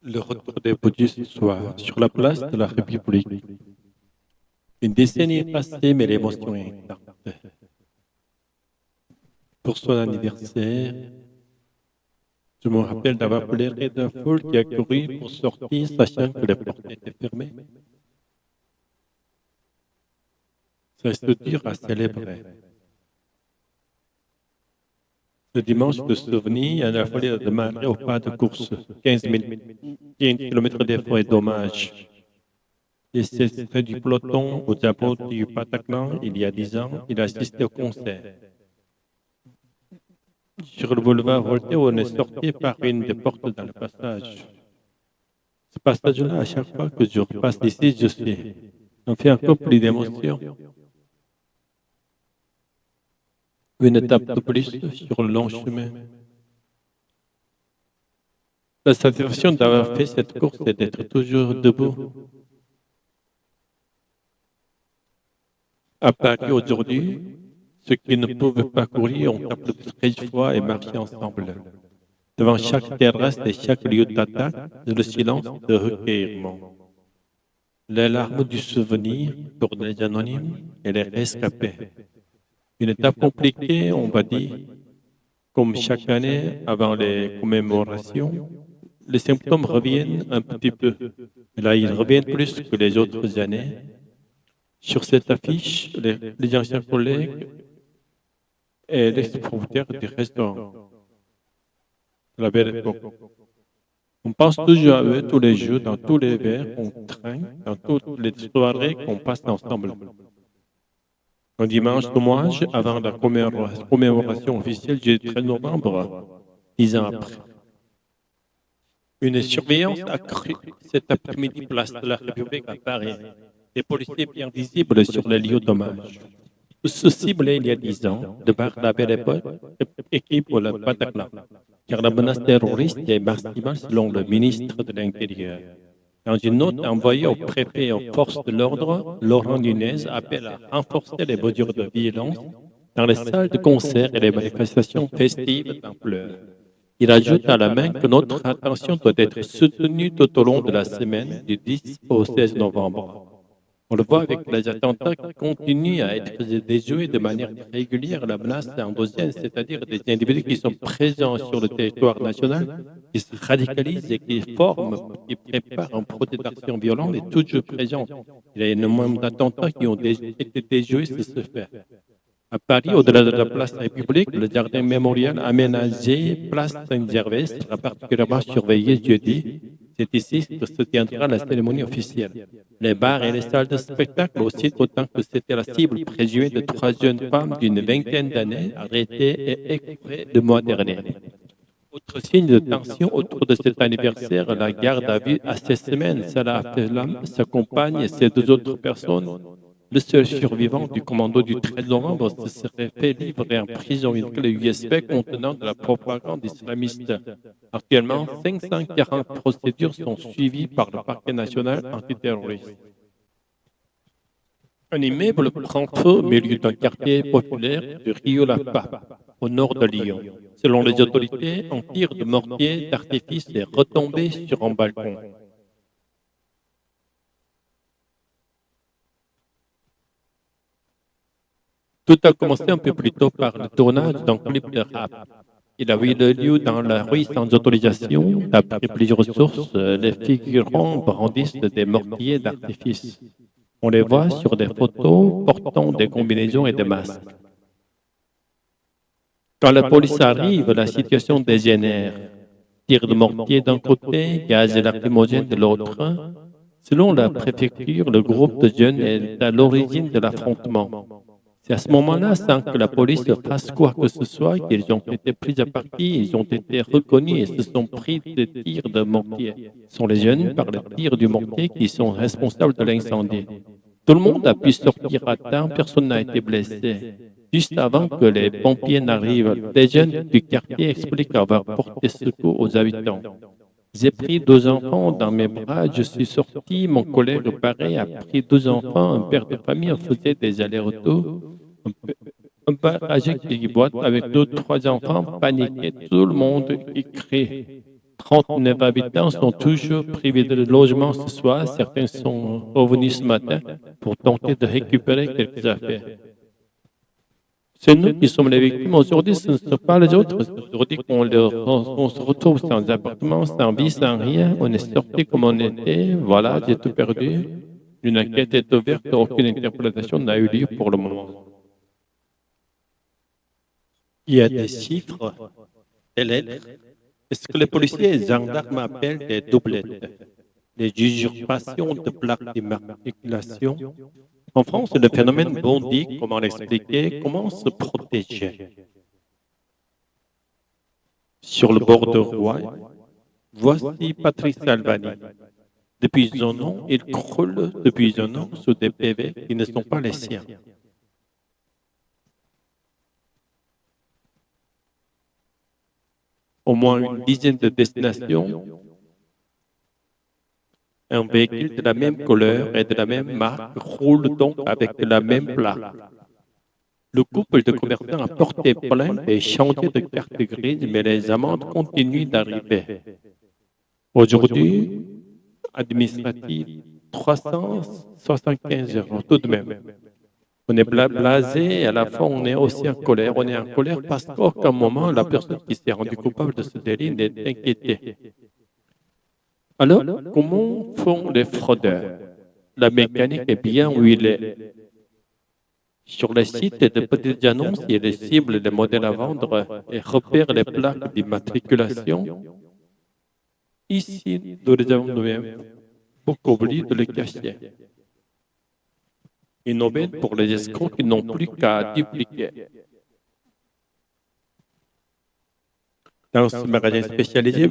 Le retour des bouddhistes soit sur la place de la République. Une décennie est passée, mais l'émotion est intacte. Pour son anniversaire, je me rappelle d'avoir pleuré d'un foule qui a couru pour sortir, sachant que les portes étaient fermées. C'est dur à célébrer. Le dimanche de souvenir, il a fallu démarrer au pas de course, 15 km d'efforts et dommages. Et c'est du peloton au Japon du Bataclan, il y a 10 ans, il a assisté au concert. Sur le boulevard Voltaire, on est sorti par une des portes dans le passage. Ce passage-là, à chaque fois que je repasse ici, je suis. On fait encore plus d'émotion. Une étape de plus sur le long chemin. La satisfaction d'avoir fait cette course et d'être toujours debout. À Paris aujourd'hui, ceux qui ne pouvaient pas courir ont applaudi 13 fois et marché ensemble. Devant chaque terrasse et chaque lieu d'attaque, le silence de recueillement. Les larmes du souvenir pour les anonymes et les rescapés. Une étape compliquée, on va dire, comme chaque année avant les commémorations, les symptômes reviennent un petit peu. Et là, ils reviennent plus que les autres années. Sur cette affiche, les anciens collègues et l'ex-propriétaire du restaurant. La belle époque. On pense toujours à eux tous les jours, dans tous les verres qu'on trinque, dans toutes les soirées qu'on passe ensemble. Un dimanche d'hommage, avant la commémoration officielle du 13 novembre, 10 ans après. Une surveillance accrue cet après-midi, place de la République à Paris. Des policiers bien visibles sur les lieux d'hommage. Tous ciblés il y a 10 ans, de par la belle époque, équipe pour le Bataclan. Car la menace terroriste est maximale selon le ministre de l'Intérieur. Dans une note envoyée au préfet et aux forces de l'ordre, Laurent Nunez appelle à renforcer les mesures de violence dans les salles de concert et les manifestations festives d'ampleur. Il ajoute à la main que notre attention doit être soutenue tout au long de la semaine du 10 au 16 novembre. On le voit avec les attentats qui continuent à être déjoués de manière régulière. La menace endogène, c'est-à-dire des individus qui sont présents sur le territoire national, qui se radicalisent et qui forment, qui préparent un projet d'action violente est toujours présent. Il y a énormément d'attentats qui ont été déjoués sur ce fait. À Paris, au-delà de la place République, le jardin mémorial aménagé place Saint-Gervais sera particulièrement surveillé jeudi. C'est ici que se tiendra la cérémonie officielle. Les bars et les salles de spectacle aussi, autant que c'était la cible présumée de 3 jeunes femmes d'une vingtaine d'années arrêtées et écouées le mois dernier. Autre signe de tension autour de cet anniversaire, la garde à vue à 16 semaines. Salah Abdeslam, sa compagne et ses 2 autres personnes. Le seul survivant du commando du 13 novembre se serait fait livrer en prison une clé USB contenant de la propagande islamiste. Actuellement, 540 procédures sont suivies par le parquet national antiterroriste. Un immeuble prend feu au milieu d'un quartier populaire de Rio La Paz, au nord de Lyon. Selon les autorités, un tir de mortier d'artifice est retombé sur un balcon. Tout a commencé un peu plus tôt par le tournage d'un clip de rap. Il a eu lieu dans la rue sans autorisation. D'après plusieurs sources, les figurants brandissent des mortiers d'artifice. On les voit sur des photos portant des combinaisons et des masques. Quand la police arrive, la situation dégénère. Tir de mortier d'un côté, gaz lacrymogène de l'autre. Selon la préfecture, le groupe de jeunes est à l'origine de l'affrontement. C'est à ce moment-là, sans que la police fasse quoi que ce soit, qu'ils ont été pris à partie, ils ont été reconnus et se sont pris des tirs de mortier. Ce sont les jeunes, par le tir du mortier, qui sont responsables de l'incendie. Tout le monde a pu sortir à temps, personne n'a été blessé. Juste avant que les pompiers n'arrivent, les jeunes du quartier expliquent avoir porté secours aux habitants. J'ai pris 2 enfants dans mes bras, je suis sorti, mon collègue pareil a pris 2 enfants, un père de famille faisait des allers-retours. Un père âgé qui boite avec 2, 3 enfants, paniqué, tout le monde y crie. 39 habitants sont toujours privés de logement ce soir. Certains sont revenus ce matin pour tenter de récupérer quelques affaires. C'est nous qui sommes les victimes. Aujourd'hui, ce ne sont pas les autres. Aujourd'hui, on se retrouve sans appartement, sans vie, sans rien. On est sorti comme on était. Voilà, j'ai tout perdu. Une enquête est ouverte. Aucune interprétation n'a eu lieu pour le moment. Il y a des chiffres, des lettres. Est-ce que les policiers et les gendarmes appellent des doublettes, des usurpations de plaques d'immatriculation? En France, le phénomène bondit, comment l'expliquer, comment se protéger? Sur le bord de Rouen, voici Patrice Albani. Depuis un an, il croule depuis un an sous des PV qui ne sont pas les siens. Au moins une dizaine de destinations, un véhicule de la même couleur et de la même marque roule donc avec la même plaque. Le couple de commerçants a porté plainte et changé de carte grise, mais les amendes continuent d'arriver. Aujourd'hui, administratif, 375 € tout de même. On est blasé et à la fin, on est aussi en colère. On est en colère parce qu'à un moment, la personne qui s'est rendue coupable de ce délit n'est inquiétée. Alors, comment font les fraudeurs? La mécanique est bien huilée. Sur les sites de petites annonces, il y a des cibles, des modèles à vendre et repèrent les plaques d'immatriculation. Ici, nous les avons nous-mêmes beaucoup oublié de les cacher. Une aubaine pour les escrocs qui n'ont plus qu'à dupliquer. Dans ce magasin spécialisé,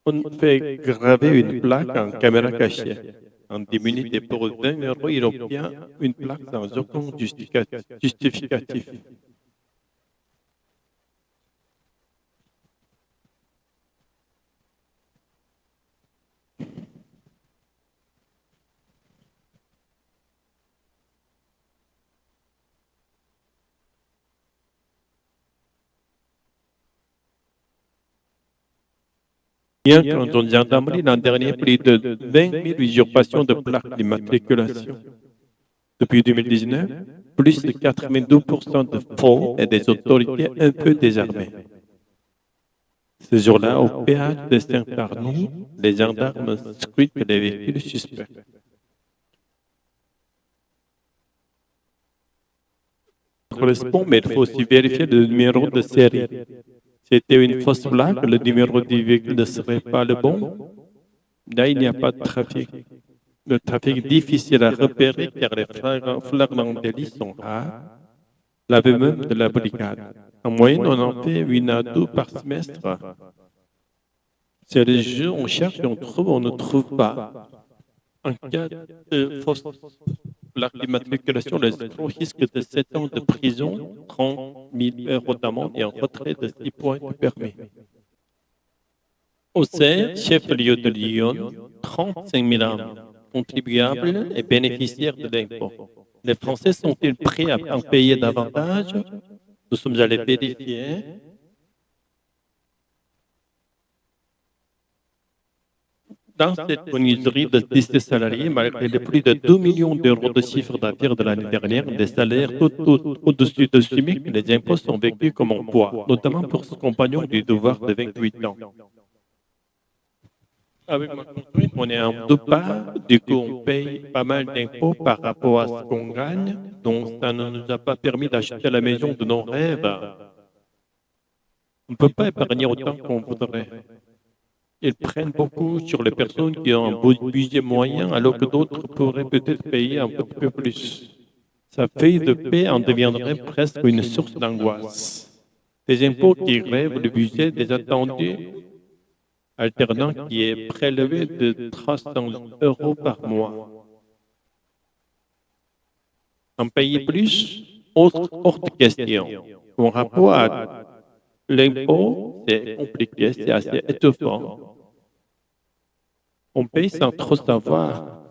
on fait graver une plaque en caméra cachée. En 10 minutes et pour 20 €, il obtient une plaque sans aucun justificatif. Bien qu'en gendarmerie, l'an dernier, plus de 20 000 usurpations de plaques d'immatriculation. Depuis 2019, plus de 92% de faux et des autorités un peu désarmées. Ce jour-là, au péage de Saint-Arnoux, les gendarmes scrutent les véhicules suspects. Correspond, mais il faut aussi vérifier le numéro de série. C'était une fausse plaque, le numéro du véhicule ne serait pas le bon. Là, il n'y a pas de trafic. Le trafic est difficile à repérer car les flagrants délits sont rares. L'aveu même de la brigade. En moyenne, on en fait 1 à 2 par semestre. C'est les jeux, on cherche et on trouve, on ne trouve pas. En cas de fausse plaque d'immatriculation, les escrocs risquent de 7 ans de prison, 30 000 € d'amende et un retrait de 6 points de permis. Auxerre, chef-lieu de Lyon, 35 000 âmes, contribuables et bénéficiaires de l'impôt. Les Français sont-ils prêts à en payer davantage? Nous sommes allés vérifier. Dans cette menuiserie de 17 salariés, malgré les plus de 2 millions d'euros de chiffre d'affaires de l'année dernière, des salaires tout au-dessus de SMIC, les impôts sont vécus comme un poids, notamment pour ce compagnon du devoir de 28 ans. Avec ma conjointe, on est en deux parts, du coup on paye pas mal d'impôts par rapport à ce qu'on gagne, donc ça ne nous a pas permis d'acheter la maison de nos rêves. On ne peut pas épargner autant qu'on voudrait. Ils prennent beaucoup sur les personnes qui ont un budget moyen, alors que d'autres pourraient peut-être payer un peu plus. Sa feuille de paie en deviendrait presque une source d'angoisse. Des impôts qui grèvent le budget des attendus, alternant qui est prélevé de 300 € par mois. En payer plus, hors de question. En rapport à l'impôt, c'est compliqué, c'est assez étouffant. On paye sans trop savoir.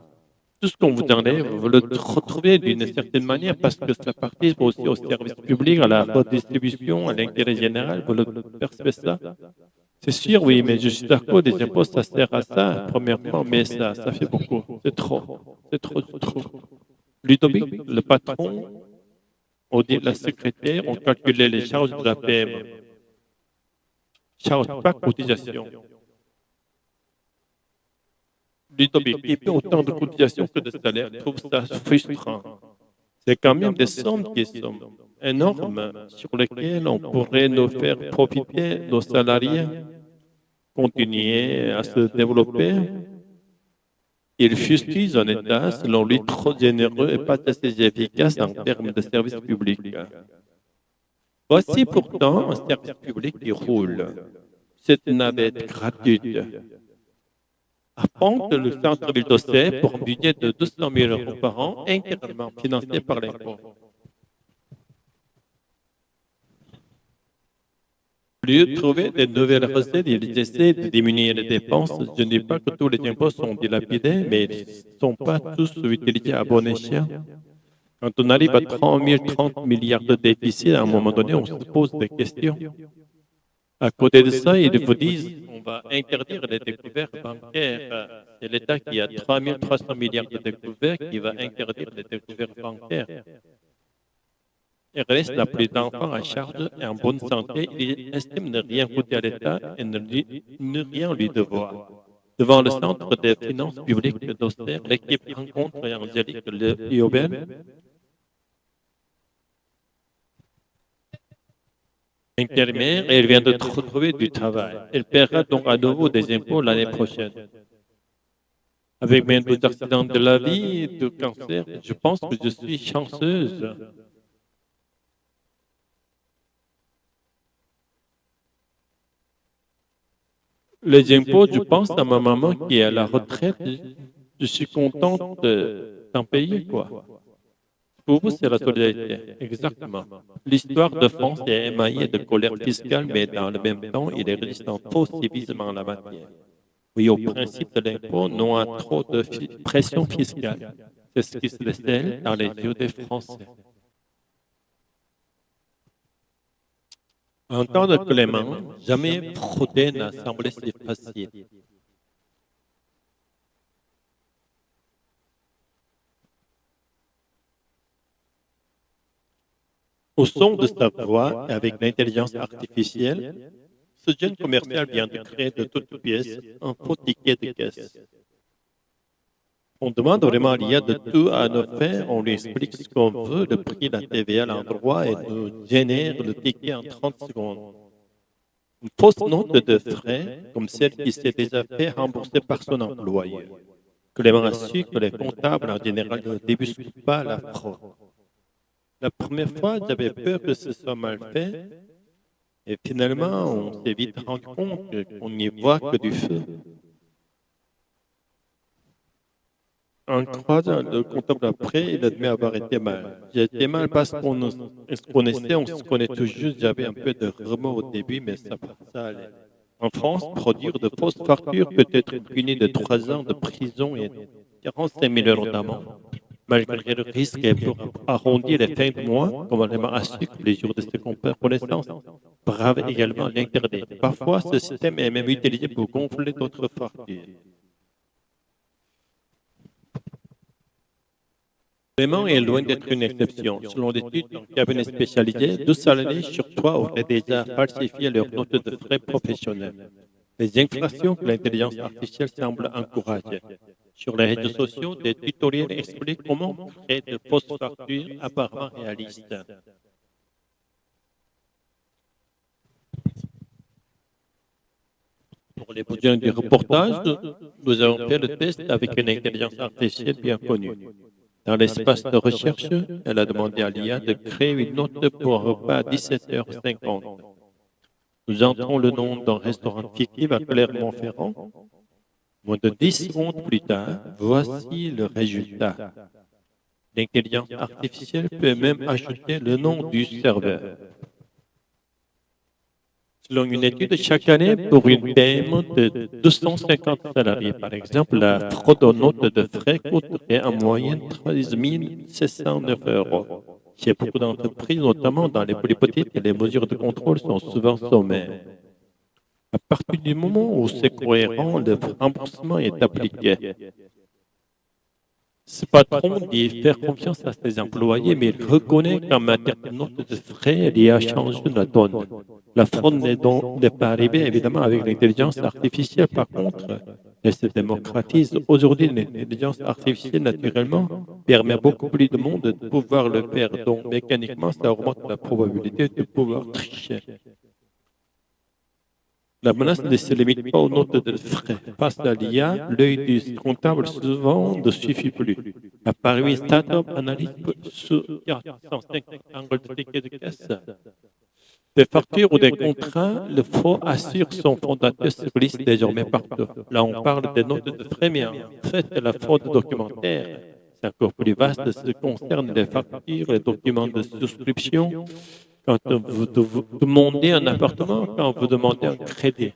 Tout ce qu'on vous enlève, vous le retrouvez d'une certaine manière parce que ça participe aussi au service public, à la redistribution, à l'intérêt général, vous le percevez ça. C'est sûr, oui, mais je suis d'accord, les impôts, ça sert à ça, premièrement, mais ça fait beaucoup. C'est trop. C'est trop, c'est trop. Ludovic, le patron, on dit la secrétaire, on calculait les charges de la PM. Charges, pas cotisation. Ludovic, qui paie autant de cotisations que de salaire, trouve ça frustrant. C'est quand même des sommes qui sont énormes sur lesquelles on pourrait nous faire profiter nos salariés, continuer à se développer. Il fustige un État, selon lui, trop généreux et pas assez efficace en termes de services publics. Voici pourtant un service public qui roule. Cette navette gratuite apporte le centre-ville d'Ossé pour un budget de 200 000 euros par an, intégralement financé par l'impôt. Au lieu de trouver de nouvelles recettes, ils essaient de diminuer les dépenses. Je ne dis pas que tous les impôts sont dilapidés, mais ils ne sont pas tous utilisés à bon escient. Quand on arrive à 30 milliards de déficit, à un moment donné, on se pose des questions. À côté de ça, ils vous disent qu'on va interdire les découvertes bancaires. C'est l'État qui a 300 milliards de découvertes qui va interdire les découvertes bancaires. Il reste la plus d'enfants à charge et en bonne santé. Il estime ne rien coûter à l'État et ne rien lui devoir. Devant le centre des finances publiques d'Auxerre, l'équipe rencontre Angélique Liobel, intérimaire, et elle vient de retrouver du travail. Elle paiera donc à nouveau des impôts l'année prochaine. Avec mes deux accidents de la vie, de cancer, je pense que je suis chanceuse. Les impôts, je pense à ma maman qui est à la retraite. Je suis contente d'en payer, quoi. Pour vous, c'est la solidarité. Exactement. L'histoire de France est émaillée de colère fiscale, mais dans le même temps, il existe un faux civisme en la matière. Oui, au principe de l'impôt, non à trop de pression fiscale. C'est ce qui se décèle dans les yeux des Français. En temps de Clément, jamais frauder n'a semblé si facile. Au son de sa voix et avec l'intelligence artificielle, ce jeune commercial vient de créer de toutes pièces un faux ticket de caisse. On demande vraiment à l'IA de tout à nos faits, on lui explique ce qu'on veut, le prix de la TVA à l'endroit et nous génère le ticket en 30 secondes. Une fausse note de frais, comme celle qui s'est déjà fait rembourser par son employeur. Clément a su que les comptables en général ne débusquent pas la fraude. La première fois, j'avais peur que ce soit mal fait, et finalement, on s'est vite rendu compte qu'on n'y voit que du feu. En croisant le comptable après, il admet avoir été mal. J'ai été mal parce qu'on se connaissait, on se connaît tout juste. J'avais un peu de remords au début, mais ça allait. En France, produire de fausses factures peut être puni de 3 ans de prison et 45 000 euros d'amende. Malgré le risque et pour arrondir les fins de mois, comme on a su que les jours de ses connaissances, brave également l'interdit. Parfois, ce système est même utilisé pour gonfler d'autres factures. Clément est loin d'être une exception. Selon l'étude d'un cabinet spécialisé, 2 salariés sur 3 auraient déjà falsifié leurs notes de frais professionnels. Les infractions que l'intelligence artificielle semble encourager. Sur les réseaux sociaux, des tutoriels expliquent comment créer de fausses factures apparemment réalistes. Pour les besoins du reportage, nous avons fait le test avec une intelligence artificielle bien connue. Dans l'espace de recherche, elle a demandé à l'IA de créer une note pour un repas à 17h50. Nous entrons le nom d'un restaurant fictif à Clermont-Ferrand. Moins de 10 secondes plus tard, voici le résultat. L'intelligence artificielle peut même ajouter le nom du serveur. Selon une étude chaque année pour une PME de 250 salariés, par exemple, la fraude aux notes de frais coûterait en moyenne 13 709 euros. Chez beaucoup d'entreprises, notamment dans les plus petites, les mesures de contrôle sont souvent sommaires. À partir du moment où c'est cohérent, le remboursement est appliqué. Ce patron dit faire confiance à ses employés, mais il reconnaît qu'en matière de notes de frais, il y a changé la donne. La fraude n'est pas arrivée, évidemment, avec l'intelligence artificielle. Par contre, elle se démocratise. Aujourd'hui, l'intelligence artificielle, naturellement, permet à beaucoup plus de monde de pouvoir le faire. Donc, mécaniquement, ça augmente la probabilité de pouvoir tricher. La menace ne se limite pas aux notes de frais. Face à l'IA, l'œil du comptable souvent ne suffit plus. À Paris, Startup analyse sur 405 angles de tickets de caisse. Des factures ou des contrats, le faux assure son fondateur se glisse désormais partout. Là, on parle des notes de frais, mais en fait, la fraude documentaire, c'est encore plus vaste. Ce concerne les factures, les documents de souscription, quand vous demandez un appartement, quand vous demandez un crédit.